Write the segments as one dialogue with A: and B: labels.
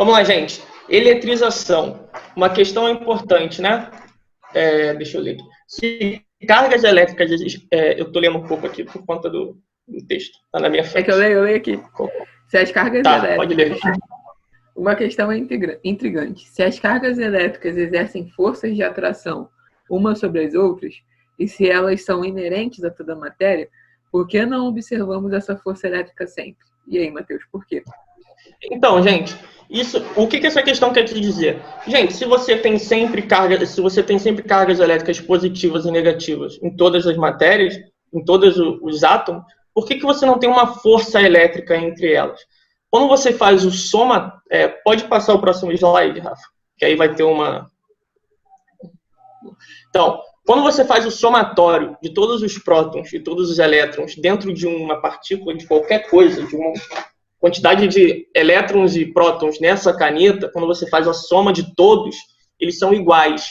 A: Vamos lá, gente. Eletrização. Uma questão importante, né? Deixa eu ler aqui. Se cargas elétricas... eu estou lendo um pouco aqui por conta do texto. Está na minha frente.
B: É que eu leio aqui. Se as cargas
A: pode ler.
B: Uma questão intrigante. Se as cargas elétricas exercem forças de atração umas sobre as outras, e se elas são inerentes a toda a matéria, por que não observamos essa força elétrica sempre? E aí, Matheus, por quê?
A: Então, gente, o que essa questão quer te dizer? Gente, se você tem sempre cargas elétricas positivas e negativas em todas as matérias, em todos os átomos, por que você não tem uma força elétrica entre elas? Quando você faz o soma... pode passar o próximo slide, Rafa, que aí vai ter uma... Então, quando você faz o somatório de todos os prótons e todos os elétrons dentro de uma partícula, de qualquer coisa, de uma quantidade de elétrons e prótons nessa caneta, quando você faz a soma de todos, eles são iguais.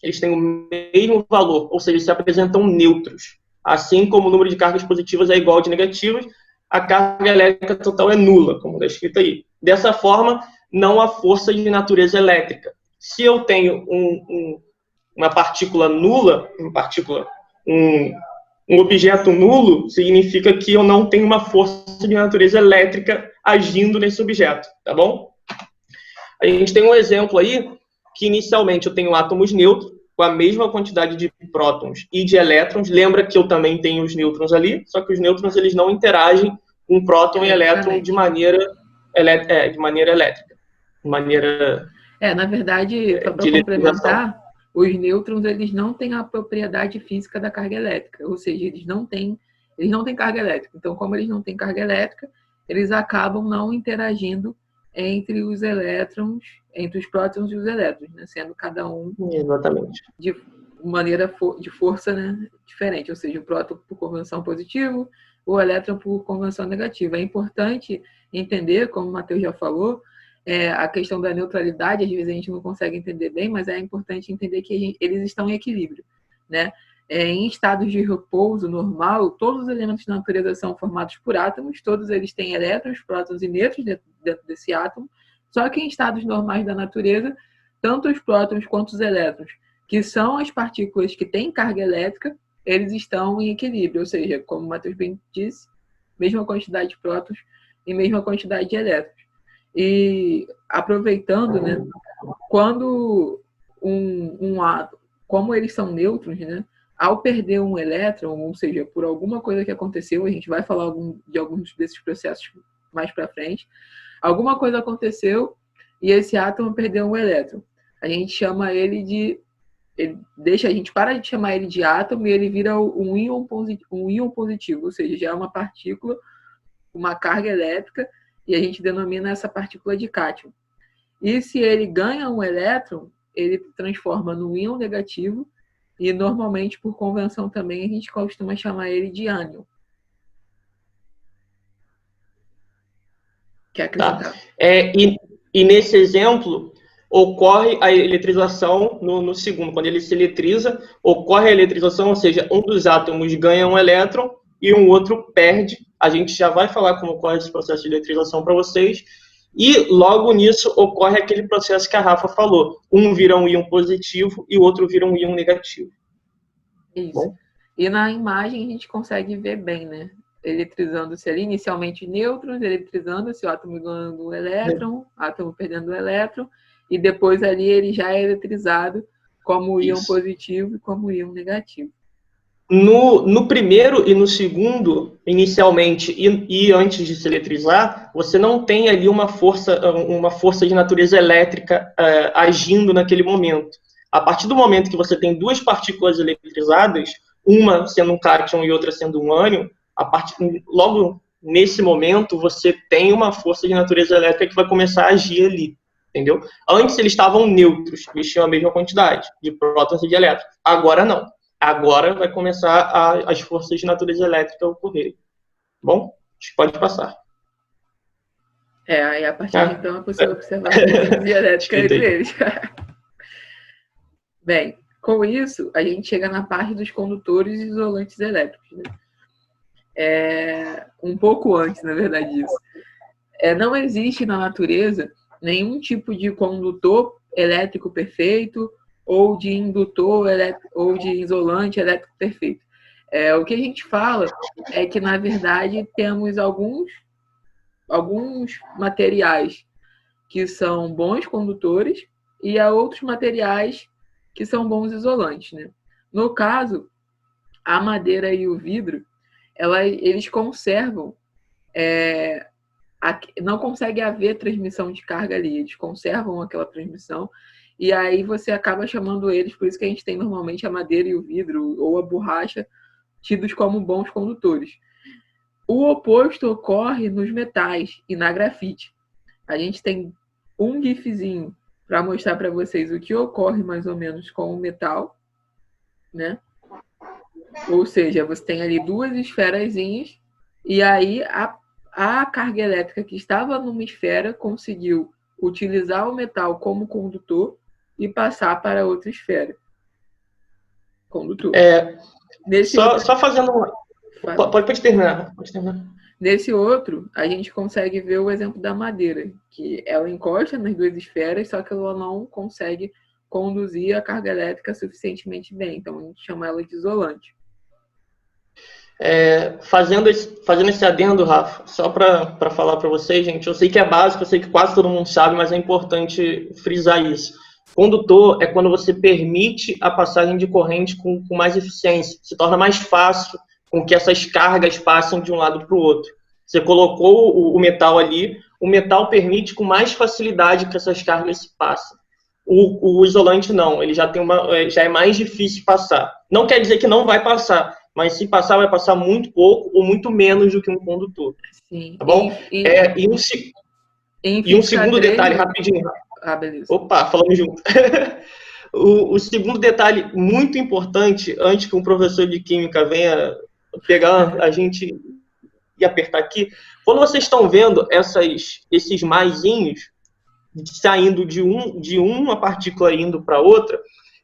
A: Eles têm o mesmo valor, ou seja, eles se apresentam neutros. Assim como o número de cargas positivas é igual ao de negativas, a carga elétrica total é nula, como está escrito aí. Dessa forma, não há força de natureza elétrica. Se eu tenho uma partícula nula, um objeto nulo, significa que eu não tenho uma força de natureza elétrica agindo nesse objeto, tá bom? A gente tem um exemplo aí, que inicialmente eu tenho átomos neutros, com a mesma quantidade de prótons e de elétrons. Lembra que eu também tenho os nêutrons ali, só que os nêutrons eles não interagem com próton e elétron de maneira elétrica.
B: Na verdade, para complementar, os nêutrons eles não têm a propriedade física da carga elétrica, ou seja, eles não têm carga elétrica. Então, como eles não têm carga elétrica, eles acabam não interagindo entre os elétrons, entre os prótons e os elétrons, né? Sendo cada um de maneira de força, né, diferente, ou seja, o próton por convenção positivo, o elétron por convenção negativa. É importante entender, como o Matheus já falou, a questão da neutralidade, às vezes a gente não consegue entender bem, mas é importante entender que eles estão em equilíbrio, né? Em estados de repouso normal, todos os elementos da natureza são formados por átomos, todos eles têm elétrons, prótons e nêutrons dentro desse átomo, só que em estados normais da natureza, tanto os prótons quanto os elétrons, que são as partículas que têm carga elétrica, eles estão em equilíbrio, ou seja, como o Matheus bem disse, mesma quantidade de prótons e mesma quantidade de elétrons. E aproveitando, né, quando um átomo, como eles são nêutrons, né, ao perder um elétron, ou seja, por alguma coisa que aconteceu, a gente vai falar de alguns desses processos mais para frente, alguma coisa aconteceu e esse átomo perdeu um elétron. A gente chama ele de... a gente para de chamar ele de átomo e ele vira um íon positivo, ou seja, já é uma partícula, uma carga elétrica, e a gente denomina essa partícula de cátion. E se ele ganha um elétron, ele transforma no íon negativo, e normalmente, por convenção também, a gente costuma chamar ele de ânion. Quer acrescentar?
A: E nesse exemplo, ocorre a eletrização no segundo. Quando ele se eletriza, ocorre a eletrização, ou seja, um dos átomos ganha um elétron e um outro perde. A gente já vai falar como ocorre esse processo de eletrização para vocês. E logo nisso ocorre aquele processo que a Rafa falou. Um vira um íon positivo e o outro vira um íon negativo.
B: Isso. Bom? E na imagem a gente consegue ver bem, né? Eletrizando-se ali, inicialmente nêutrons, eletrizando-se, o átomo ganhando um elétron, átomo perdendo um elétron, e depois ali ele já é eletrizado como íon positivo e como íon negativo.
A: No primeiro e no segundo, inicialmente e antes de se eletrizar, você não tem ali uma força de natureza elétrica agindo naquele momento. A partir do momento que você tem duas partículas eletrizadas, uma sendo um cátion e outra sendo um ânion, logo nesse momento você tem uma força de natureza elétrica que vai começar a agir ali, entendeu? Antes eles estavam neutros, eles tinham a mesma quantidade de prótons e de elétrons. Agora não. Agora vai começar as forças de natureza elétrica a ocorrerem. Bom, a gente pode passar.
B: Aí a partir de então é possível observar a força elétrica entre eles. Bem, com isso, a gente chega na parte dos condutores e isolantes elétricos, né? Um pouco antes, na verdade, disso. Não existe na natureza nenhum tipo de condutor elétrico perfeito ou de indutor elétrico, ou de isolante elétrico perfeito. O que a gente fala é que, na verdade, temos alguns materiais que são bons condutores e há outros materiais que são bons isolantes, né? No caso, a madeira e o vidro, eles conservam, não consegue haver transmissão de carga ali, eles conservam aquela transmissão, e aí você acaba chamando eles, por isso que a gente tem normalmente a madeira e o vidro, ou a borracha, tidos como bons condutores. O oposto ocorre nos metais e na grafite. A gente tem um gifzinho para mostrar para vocês o que ocorre mais ou menos com o metal, né? Ou seja, você tem ali duas esferazinhas e aí a carga elétrica que estava numa esfera conseguiu utilizar o metal como condutor e passar para outra esfera. Condutor.
A: Só fazendo uma... Pode terminar.
B: Nesse outro, a gente consegue ver o exemplo da madeira, que ela encosta nas duas esferas, só que ela não consegue conduzir a carga elétrica suficientemente bem. Então, a gente chama ela de isolante.
A: Fazendo esse adendo, Rafa, só para falar para vocês, gente, eu sei que é básico, eu sei que quase todo mundo sabe, mas é importante frisar isso. Condutor é quando você permite a passagem de corrente com mais eficiência, se torna mais fácil com que essas cargas passem de um lado para o outro. Você colocou o metal ali, o metal permite com mais facilidade que essas cargas se passem. O isolante não, ele já é mais difícil passar. Não quer dizer que não vai passar, mas se passar, vai passar muito pouco ou muito menos do que um condutor.
B: Sim.
A: Tá bom? E um segundo detalhe, rapidinho.
B: Beleza.
A: Opa, falamos junto. O segundo detalhe muito importante, antes que um professor de química venha pegar a gente e apertar aqui, quando vocês estão vendo esses maisinhos saindo de uma partícula indo para outra,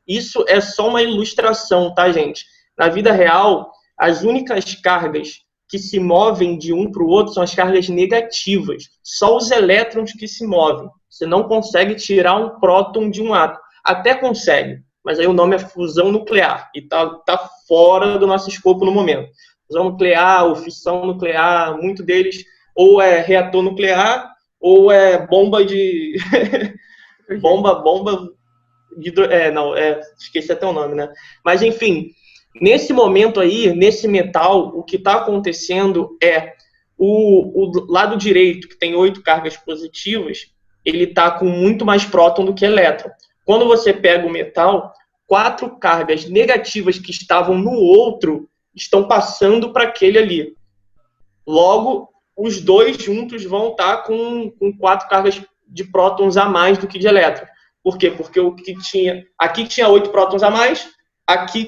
A: isso é só uma ilustração, tá, gente? Na vida real, as únicas cargas que se movem de um para o outro são as cargas negativas. Só os elétrons que se movem. Você não consegue tirar um próton de um átomo. Até consegue, mas aí o nome é fusão nuclear. E tá fora do nosso escopo no momento. Fusão nuclear ou fissão nuclear, muito deles ou é reator nuclear ou é bomba de... bomba de... esqueci até o nome, né? Mas, enfim... Nesse momento aí, nesse metal, o que está acontecendo é o lado direito, que tem 8 cargas positivas, ele está com muito mais próton do que elétron. Quando você pega o metal, 4 cargas negativas que estavam no outro estão passando para aquele ali. Logo, os dois juntos vão estar com 4 cargas de prótons a mais do que de elétrons. Por quê? Porque aqui tinha 8 prótons a mais, aqui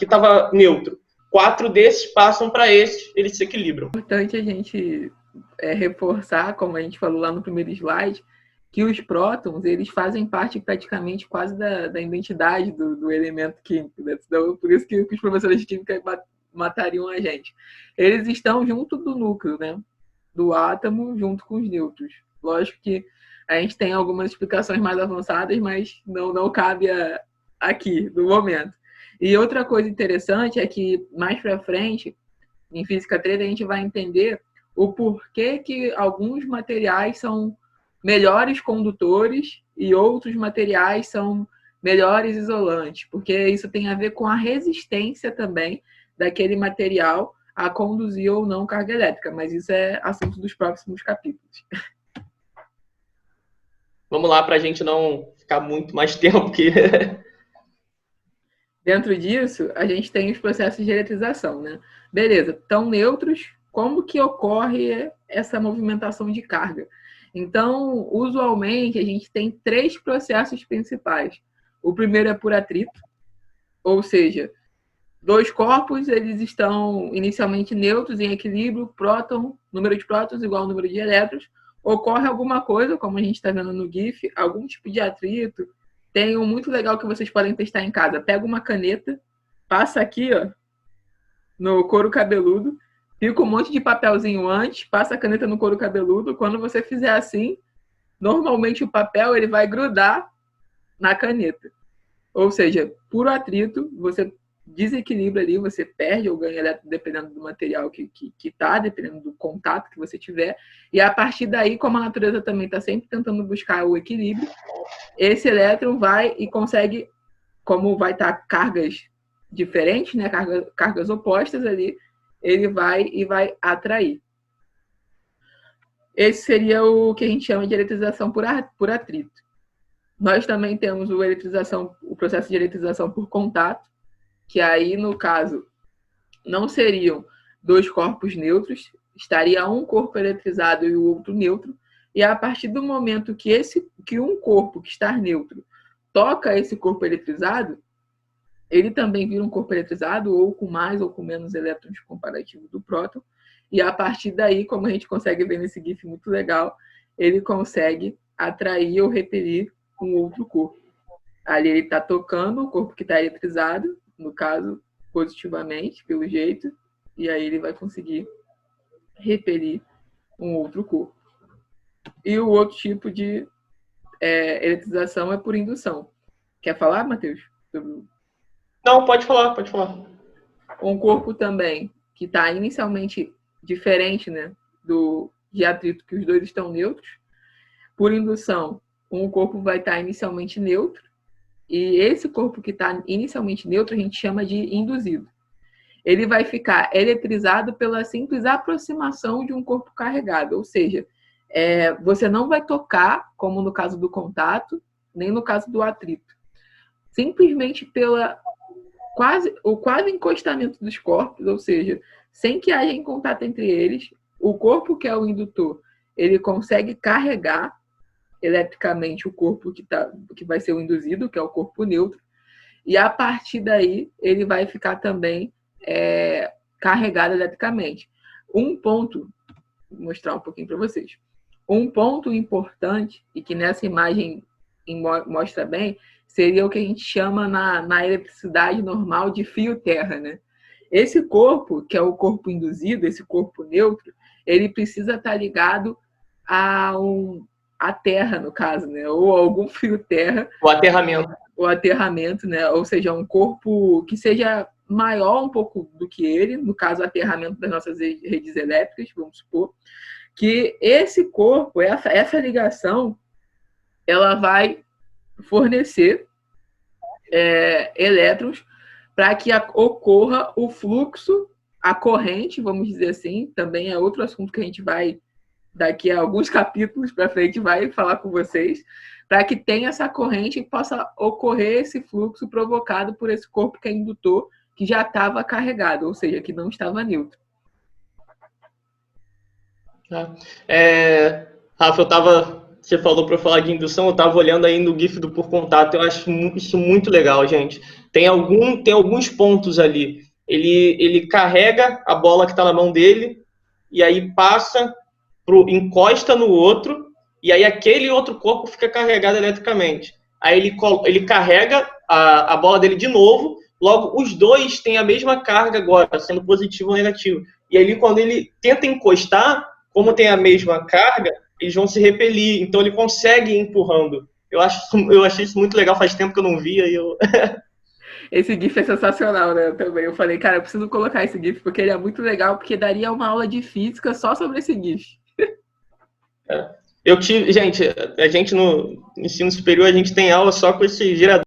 A: estava neutro. 4 desses passam para esse, eles se equilibram.
B: É importante a gente reforçar, como a gente falou lá no primeiro slide, que os prótons, eles fazem parte praticamente quase da identidade do elemento químico. Né? Então, por isso que os professores de química matariam a gente. Eles estão junto do núcleo, né? Do átomo, junto com os nêutrons. Lógico que a gente tem algumas explicações mais avançadas, mas não cabe aqui, no momento. E outra coisa interessante é que, mais para frente, em Física 3, a gente vai entender o porquê que alguns materiais são melhores condutores e outros materiais são melhores isolantes, porque isso tem a ver com a resistência também daquele material a conduzir ou não carga elétrica, mas isso é assunto dos próximos capítulos.
A: Vamos lá, para a gente não ficar muito mais tempo que...
B: Dentro disso, a gente tem os processos de eletrização, né? Beleza, estão neutros, como que ocorre essa movimentação de carga? Então, usualmente, a gente tem 3 processos principais. O primeiro é por atrito, ou seja, 2 corpos, eles estão inicialmente neutros, em equilíbrio, número de prótons igual ao número de elétrons. Ocorre alguma coisa, como a gente está vendo no GIF, algum tipo de atrito. Tem um muito legal que vocês podem testar em casa. Pega uma caneta, passa aqui, ó, no couro cabeludo, pica um monte de papelzinho antes, passa a caneta no couro cabeludo. Quando você fizer assim, normalmente o papel ele vai grudar na caneta. Ou seja, por atrito, você desequilibra ali, você perde ou ganha elétron dependendo do material que tá, dependendo do contato que você tiver. E a partir daí, como a natureza também está sempre tentando buscar o equilíbrio, esse elétron vai e consegue, como vai estar cargas diferentes, né, cargas opostas ali, ele vai e vai atrair. Esse seria o que a gente chama de eletrização por atrito. Nós também temos o processo de eletrização por contato, que aí, no caso, não seriam dois corpos neutros, estaria um corpo eletrizado e o outro neutro, e a partir do momento que um corpo que está neutro toca esse corpo eletrizado, ele também vira um corpo eletrizado, ou com mais ou com menos elétrons comparativo do próton, e a partir daí, como a gente consegue ver nesse GIF muito legal, ele consegue atrair ou repelir um outro corpo. Ali ele está tocando o corpo que está eletrizado, no caso, positivamente, pelo jeito, e aí ele vai conseguir repelir um outro corpo. E o outro tipo de eletrização é por indução. Quer falar, Matheus?
A: Não, pode falar, pode falar.
B: Um corpo também que está inicialmente diferente, né, de atrito, que os dois estão neutros. Por indução, um corpo vai estar inicialmente neutro, e esse corpo que está inicialmente neutro a gente chama de induzido. Ele vai ficar eletrizado pela simples aproximação de um corpo carregado, ou seja, você não vai tocar, como no caso do contato, nem no caso do atrito. Simplesmente pela quase encostamento dos corpos, ou seja, sem que haja contato entre eles, o corpo que é o indutor, ele consegue carregar eletricamente o corpo que vai ser o induzido, que é o corpo neutro, e a partir daí ele vai ficar também carregado eletricamente. Um ponto, vou mostrar um pouquinho para vocês. Um ponto importante, e que nessa imagem mostra bem, seria o que a gente chama na eletricidade normal de fio-terra, né? Esse corpo, que é o corpo induzido, esse corpo neutro, ele precisa estar ligado à terra, no caso, né? Ou algum fio-terra. O aterramento, né? Ou seja, um corpo que seja maior um pouco do que ele, no caso, o aterramento das nossas redes elétricas, vamos supor, que esse corpo, essa ligação, ela vai fornecer elétrons para que ocorra o fluxo, a corrente, vamos dizer assim, também é outro assunto que a gente vai, daqui a alguns capítulos para frente, vai falar com vocês, para que tenha essa corrente e possa ocorrer esse fluxo provocado por esse corpo que é indutor, que já estava carregado, ou seja, que não estava neutro.
A: Rafa, você falou para falar de indução, eu estava olhando aí no GIF do por contato, eu acho isso muito legal, gente. Tem alguns pontos ali. Ele carrega a bola que está na mão dele, e aí encosta no outro, e aí aquele outro corpo fica carregado eletricamente. Aí ele carrega a bola dele de novo, logo os dois têm a mesma carga agora, sendo positivo ou negativo. E aí quando ele tenta encostar, como tem a mesma carga, eles vão se repelir, então ele consegue ir empurrando. Eu achei isso muito legal, faz tempo que eu não via.
B: Esse GIF é sensacional, né? Também. Eu falei, cara, eu preciso colocar esse GIF, porque ele é muito legal, porque daria uma aula de física só sobre esse GIF.
A: Gente, a gente no ensino superior, a gente tem aula só com esse gerador.